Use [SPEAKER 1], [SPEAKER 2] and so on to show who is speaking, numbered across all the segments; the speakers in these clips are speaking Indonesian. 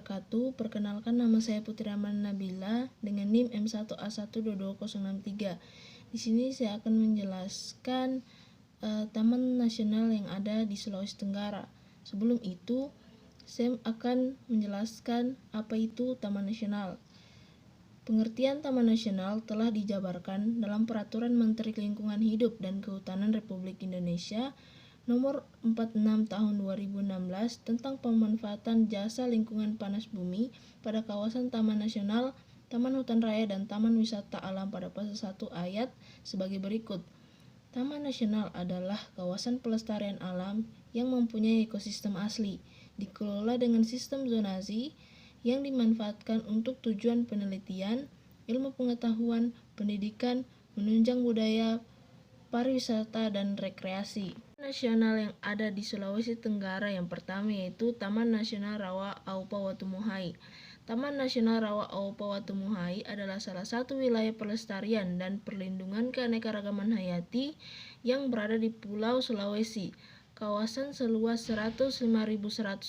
[SPEAKER 1] wabarakatuh. Perkenalkan, nama saya Putri Aman Nabila dengan NIM M1A1222063. Di sini saya akan menjelaskan Taman Nasional yang ada di Sulawesi Tenggara. Sebelum itu, saya akan menjelaskan apa itu Taman Nasional. Pengertian Taman Nasional telah dijabarkan dalam Peraturan Menteri Lingkungan Hidup dan Kehutanan Republik Indonesia Nomor 46 Tahun 2016 tentang pemanfaatan jasa lingkungan panas bumi pada kawasan Taman Nasional, Taman Hutan Raya, dan Taman Wisata Alam pada pasal 1 ayat sebagai berikut. Taman Nasional adalah kawasan pelestarian alam yang mempunyai ekosistem asli, dikelola dengan sistem zonasi yang dimanfaatkan untuk tujuan penelitian, ilmu pengetahuan, pendidikan, menunjang budaya, pariwisata, dan rekreasi. Nasional yang ada di Sulawesi Tenggara yang pertama yaitu Taman Nasional Rawa Aupa Watumuhai. Taman Nasional Rawa Aupa Watumuhai adalah salah satu wilayah pelestarian dan perlindungan keanekaragaman hayati yang berada di Pulau Sulawesi. Kawasan seluas 105.194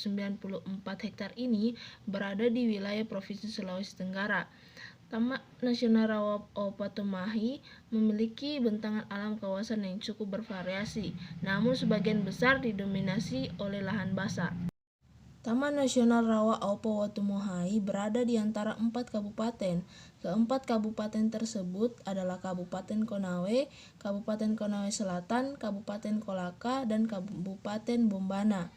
[SPEAKER 1] hektar ini berada di wilayah Provinsi Sulawesi Tenggara. Taman Nasional Rawa Aupa Watumuhai memiliki bentangan alam kawasan yang cukup bervariasi, namun sebagian besar didominasi oleh lahan basah. Taman Nasional Rawa Aupa Watumuhai berada di antara 4 kabupaten. Keempat kabupaten tersebut adalah Kabupaten Konawe, Kabupaten Konawe Selatan, Kabupaten Kolaka, dan Kabupaten Bombana.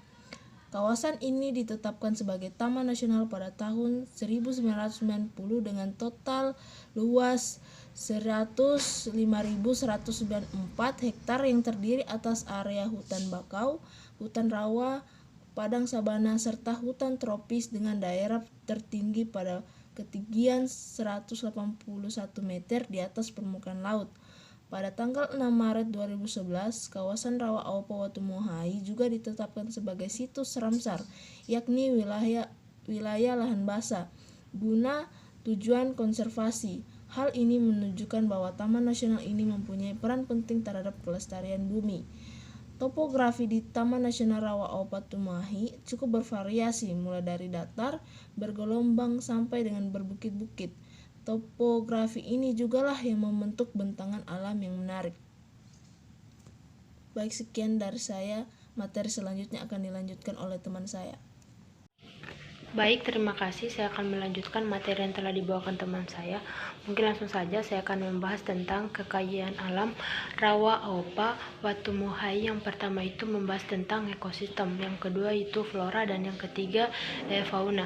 [SPEAKER 1] Kawasan ini ditetapkan sebagai Taman Nasional pada tahun 1990 dengan total luas 105.194 hektar yang terdiri atas area hutan bakau, hutan rawa, padang sabana, serta hutan tropis dengan daerah tertinggi pada ketinggian 181 meter di atas permukaan laut. Pada tanggal 6 Maret 2011, kawasan Rawa Aupa Watumuhai juga ditetapkan sebagai situs Ramsar, yakni wilayah lahan basah, guna tujuan konservasi. Hal ini menunjukkan bahwa Taman Nasional ini mempunyai peran penting terhadap kelestarian bumi. Topografi di Taman Nasional Rawa Aupa Watumuhai cukup bervariasi, mulai dari datar, bergelombang, sampai dengan berbukit-bukit. Topografi ini jugalah yang membentuk bentangan alam yang menarik. Baik, sekian dari saya. Materi selanjutnya akan dilanjutkan oleh teman saya.
[SPEAKER 2] Baik, terima kasih. Saya akan melanjutkan materi yang telah dibawakan teman saya. Mungkin langsung saja saya akan membahas tentang kekayaan alam Rawa Aupa Watumuhai. Yang pertama itu membahas tentang ekosistem, yang kedua itu flora, dan yang ketiga fauna.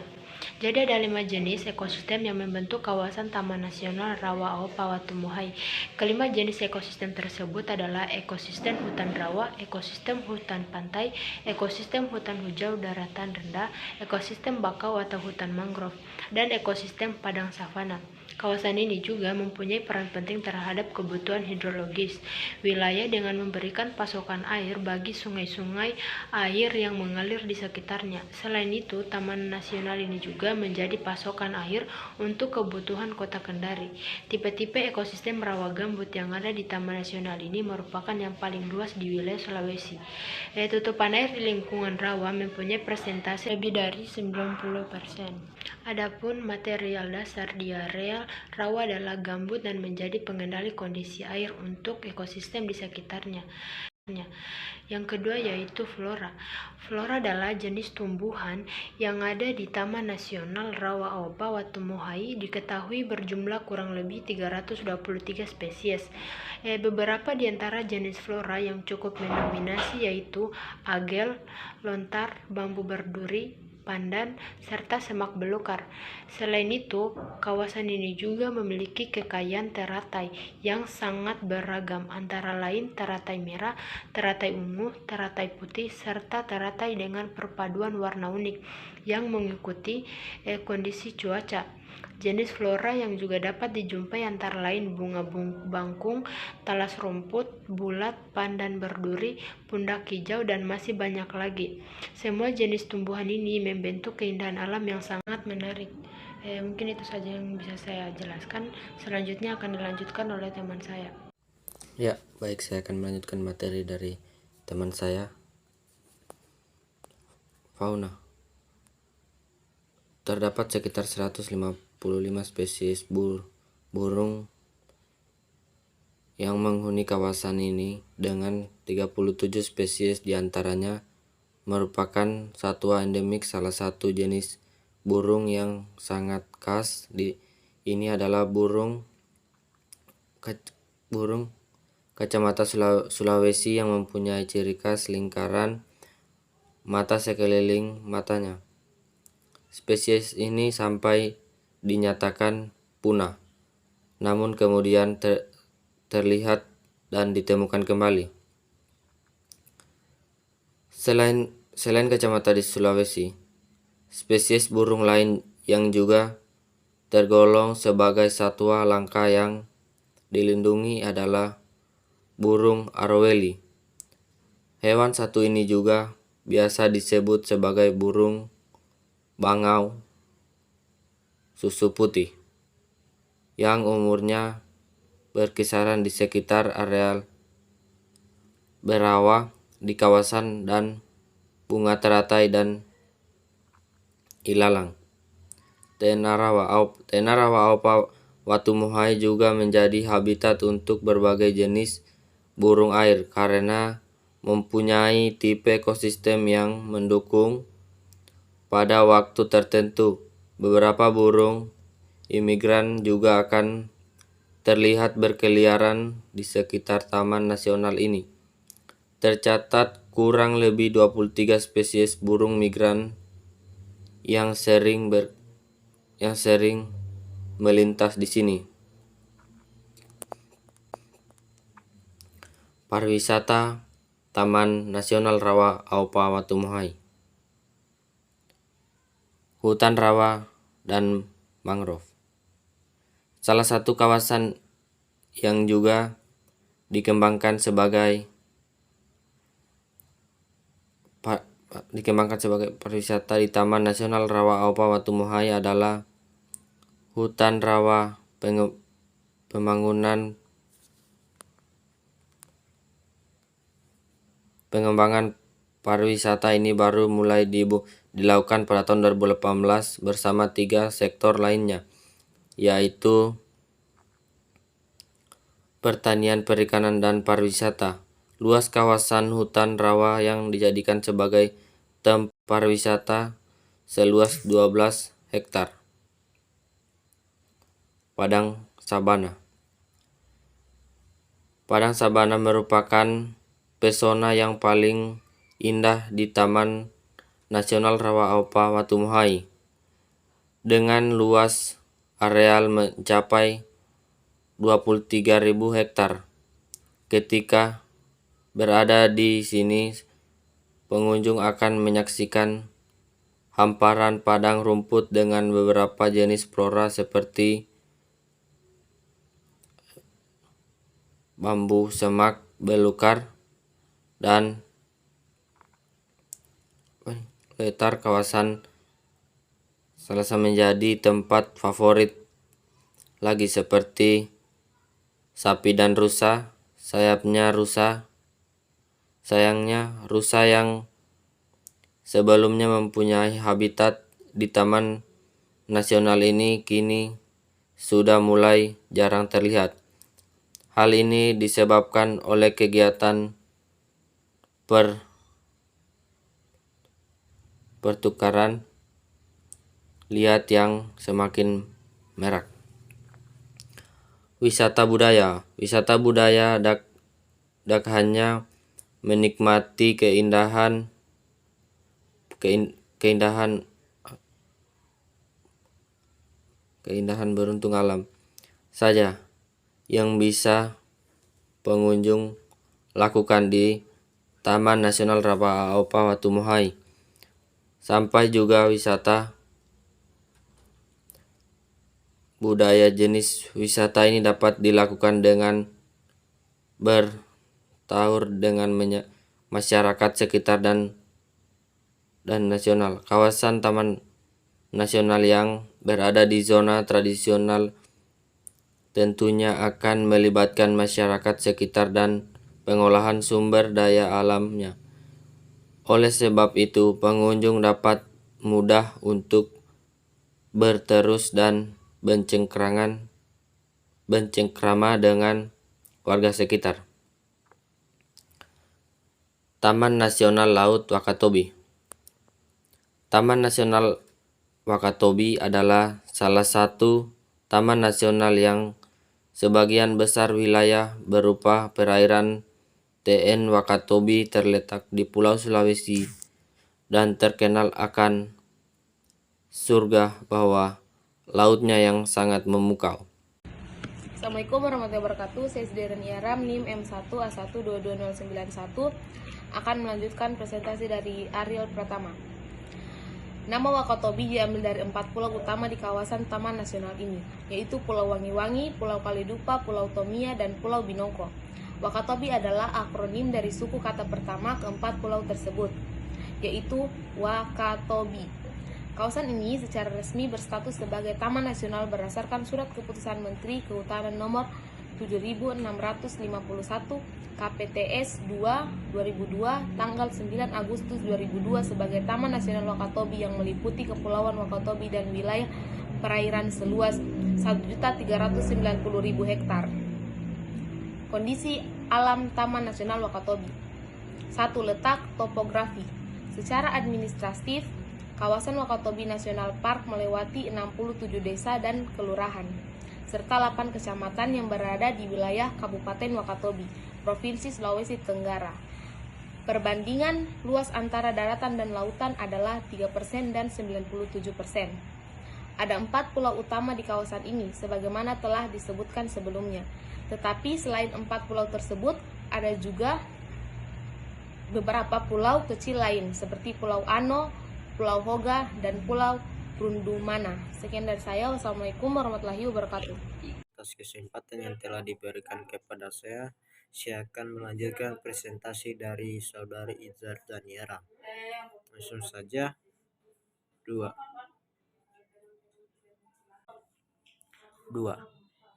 [SPEAKER 2] Jadi ada 5 jenis ekosistem yang membentuk kawasan Taman Nasional Rawa Aupa Watumuhai. Kelima jenis ekosistem tersebut adalah ekosistem hutan rawa, ekosistem hutan pantai, ekosistem hutan hijau daratan rendah, ekosistem bakau atau hutan mangrove, dan ekosistem padang savana. Kawasan ini juga mempunyai peran penting terhadap kebutuhan hidrologis wilayah dengan memberikan pasokan air bagi sungai-sungai air yang mengalir di sekitarnya. Selain itu, Taman Nasional ini juga menjadi pasokan air untuk kebutuhan Kota Kendari. Tipe-tipe ekosistem rawa gambut yang ada di Taman Nasional ini merupakan yang paling luas di wilayah Sulawesi. Tutupan air di lingkungan rawa mempunyai persentase lebih dari 90%. Adapun material dasar di area rawa adalah gambut dan menjadi pengendali kondisi air untuk ekosistem di sekitarnya. Yang kedua yaitu flora. Flora adalah jenis tumbuhan yang ada di Taman Nasional Rawa Aupa Watumuhai, diketahui berjumlah kurang lebih 323 spesies. Beberapa di antara jenis flora yang cukup mendominasi yaitu agel, lontar, bambu berduri, pandan, serta semak belukar. Selain itu, kawasan ini juga memiliki kekayaan teratai yang sangat beragam, antara lain teratai merah, teratai ungu, teratai putih, serta teratai dengan perpaduan warna unik yang mengikuti kondisi cuaca. Jenis flora yang juga dapat dijumpai antara lain bunga bangkung, talas rumput, bulat, pandan berduri, pundak hijau, dan masih banyak lagi. Semua jenis tumbuhan ini membentuk keindahan alam yang sangat menarik. Mungkin itu saja yang bisa saya jelaskan. Selanjutnya akan dilanjutkan oleh teman saya.
[SPEAKER 3] Ya, baik, saya akan melanjutkan materi dari teman saya, fauna. terdapat sekitar 155 spesies burung yang menghuni kawasan ini, dengan 37 spesies diantaranya merupakan satwa endemik. Salah satu jenis burung yang sangat khas ini adalah burung kacamata Sulawesi yang mempunyai ciri khas lingkaran mata sekeliling matanya. Spesies ini sampai dinyatakan punah, namun kemudian terlihat dan ditemukan kembali. Selain kacamata di Sulawesi, spesies burung lain yang juga tergolong sebagai satwa langka yang dilindungi adalah burung aroweli. Hewan satu ini juga biasa disebut sebagai burung bangau susu putih, yang umurnya berkisaran di sekitar areal berawa di kawasan dan bunga teratai dan ilalang. Tenarawa aupa watumuhai juga menjadi habitat untuk berbagai jenis burung air karena mempunyai tipe ekosistem yang mendukung. Pada waktu tertentu, beberapa burung imigran juga akan terlihat berkeliaran di sekitar taman nasional ini. Tercatat kurang lebih 23 spesies burung migran yang sering melintas di sini. Pariwisata Taman Nasional Rawa Aupa Watumuhai. Hutan rawa dan mangrove. Salah satu kawasan yang juga dikembangkan sebagai pariwisata di Taman Nasional Rawa Aupa Watumuhai adalah hutan rawa. Pengembangan pariwisata ini baru mulai dilakukan pada tahun 2018 bersama 3 sektor lainnya, yaitu pertanian, perikanan, dan pariwisata. Luas kawasan hutan rawa yang dijadikan sebagai tempat pariwisata seluas 12 hektar. Padang sabana. Padang sabana merupakan pesona yang paling indah di Taman Nasional Rawa Aupa Watumuhai, dengan luas areal mencapai 23.000 hektar. Ketika berada di sini, pengunjung akan menyaksikan hamparan padang rumput dengan beberapa jenis flora seperti bambu semak belukar dan letar. Kawasan selasa menjadi tempat favorit lagi seperti sapi dan rusa. Sayangnya rusa yang sebelumnya mempunyai habitat di Taman Nasional ini kini sudah mulai jarang terlihat. Hal ini disebabkan oleh kegiatan pertukaran lihat yang semakin marak. Wisata budaya dak hanya menikmati keindahan beruntung alam saja yang bisa pengunjung lakukan di Taman Nasional Rawa Aupa Watumuhai, sampai juga wisata budaya. Jenis wisata ini dapat dilakukan dengan bertaur dengan masyarakat sekitar dan nasional. Kawasan Taman Nasional yang berada di zona tradisional tentunya akan melibatkan masyarakat sekitar dan pengolahan sumber daya alamnya. Oleh sebab itu, pengunjung dapat mudah untuk berterus dan bencengkrama dengan warga sekitar. Taman Nasional Laut Wakatobi. Taman Nasional Wakatobi adalah salah satu taman nasional yang sebagian besar wilayah berupa perairan TN Wakatobi terletak di Pulau Sulawesi dan terkenal akan surga bawah lautnya yang sangat memukau.
[SPEAKER 4] Assalamualaikum warahmatullahi wabarakatuh. Saya Sederan Iaram NIM M1A1222091 akan melanjutkan presentasi dari Ariel Pratama. Nama Wakatobi diambil dari 4 pulau utama di kawasan Taman Nasional ini, yaitu Pulau Wangi-Wangi, Pulau Kalidupa, Pulau Tomia, dan Pulau Binongko. Wakatobi adalah akronim dari suku kata pertama keempat pulau tersebut, yaitu Wakatobi. Kawasan ini secara resmi berstatus sebagai Taman Nasional berdasarkan Surat Keputusan Menteri Kehutanan Nomor 7651 KPTS 2/2002 tanggal 9 Agustus 2002 sebagai Taman Nasional Wakatobi yang meliputi Kepulauan Wakatobi dan wilayah perairan seluas 1.390.000 hektar. Kondisi alam Taman Nasional Wakatobi. 1. Letak topografi. Secara administratif, kawasan Wakatobi National Park melewati 67 desa dan kelurahan, serta 8 kecamatan yang berada di wilayah Kabupaten Wakatobi, Provinsi Sulawesi Tenggara. Perbandingan luas antara daratan dan lautan adalah 3% dan 97%. Ada 4 pulau utama di kawasan ini, sebagaimana telah disebutkan sebelumnya. Tetapi selain 4 pulau tersebut, ada juga beberapa pulau kecil lain, seperti Pulau Ano, Pulau Hoga, dan Pulau Rundumana. Sekian dari saya. Wassalamualaikum warahmatullahi wabarakatuh.
[SPEAKER 5] Atas kesempatan yang telah diberikan kepada saya akan melanjutkan presentasi dari Saudari Izar Daniara. Langsung saja. 2.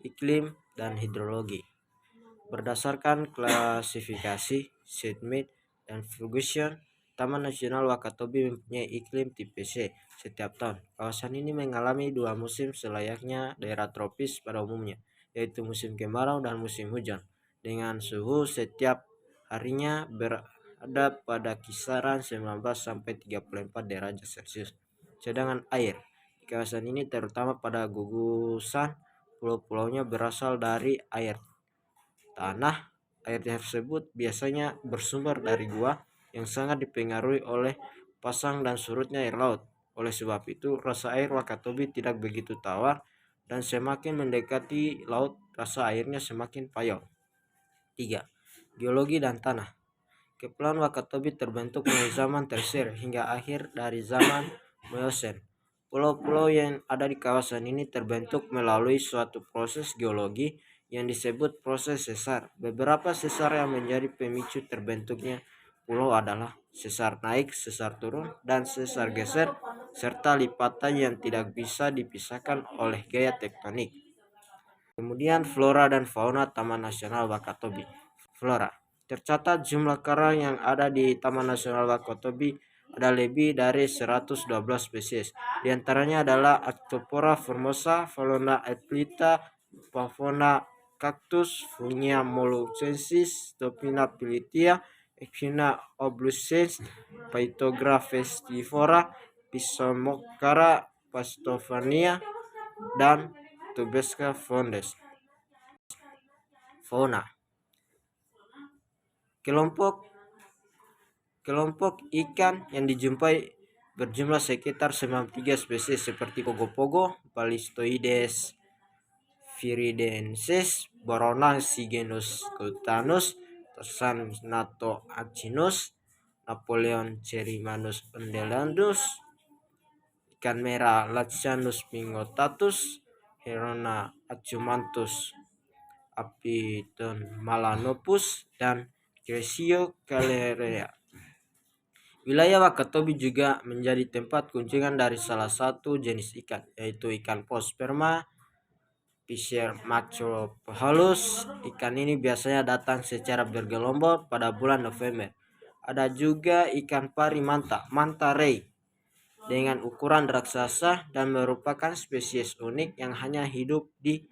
[SPEAKER 5] Iklim dan hidrologi. Berdasarkan klasifikasi Smith dan Ferguson, Taman Nasional Wakatobi mempunyai iklim tipe C setiap tahun. Kawasan ini mengalami 2 musim selayaknya daerah tropis pada umumnya, yaitu musim kemarau dan musim hujan, dengan suhu setiap harinya berada pada kisaran 19-34 derajat Celcius. Sedangkan air di kawasan ini terutama pada gugusan pulau-pulaunya berasal dari air tanah. Air tersebut biasanya bersumber dari gua yang sangat dipengaruhi oleh pasang dan surutnya air laut. Oleh sebab itu, rasa air Wakatobi tidak begitu tawar dan semakin mendekati laut, rasa airnya semakin payau. 3. Geologi dan tanah. Kepulauan Wakatobi terbentuk mulai zaman Tersier hingga akhir dari zaman Miocene. Pulau-pulau yang ada di kawasan ini terbentuk melalui suatu proses geologi yang disebut proses sesar. Beberapa sesar yang menjadi pemicu terbentuknya pulau adalah sesar naik, sesar turun, dan sesar geser, serta lipatan yang tidak bisa dipisahkan oleh gaya tektonik. Kemudian flora dan fauna Taman Nasional Wakatobi. Flora. Tercatat jumlah karang yang ada di Taman Nasional Wakatobi ada lebih dari 112 spesies. Di antaranya adalah Arthropoda formosa, Phalaenopsis aepilita, Favona cactus, Fungia moloscensis, Topina pileatia, Echina obluscens, Phytophthora festivora, Pisomocara pastovania, dan Tubesca fondes. Fauna. Kelompok ikan yang dijumpai berjumlah sekitar 93 spesies seperti pogo-pogo, Balistoides viridensis, Boronang sigenus Glutanus, Tarsan achinus, Napoleon cerimanus undelandus, ikan merah Lachanus pingotatus, Herona acumantus Apidon malanopus, dan Cresio calerea. Wilayah Wakatobi juga menjadi tempat kunjungan dari salah satu jenis ikan, yaitu ikan paus sperma Piscer macrophalus. Ikan ini biasanya datang secara bergelombol pada bulan November. Ada juga ikan pari manta rei. dengan ukuran raksasa dan merupakan spesies unik yang hanya hidup di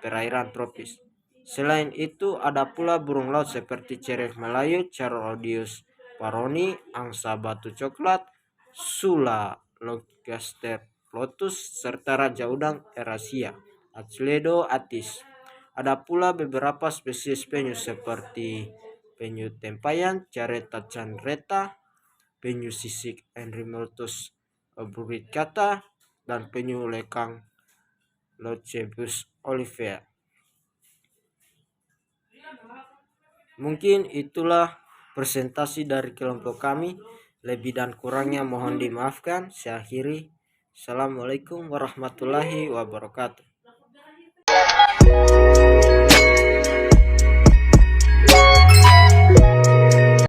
[SPEAKER 5] perairan tropis. Selain itu, ada pula burung laut seperti cereh Melayu, Charodius paroni, angsa batu coklat, sula Logaster plotus, serta raja udang Erasia, Acledo atis. Ada pula beberapa spesies penyu seperti penyu tempayan, Caretta candreta, penyu sisik Endrymnotus brutticata, dan penyu lekang Lochebus olivea. Mungkin itulah presentasi dari kelompok kami. Lebih dan kurangnya mohon dimaafkan. Saya akhiri. Assalamualaikum warahmatullahi wabarakatuh.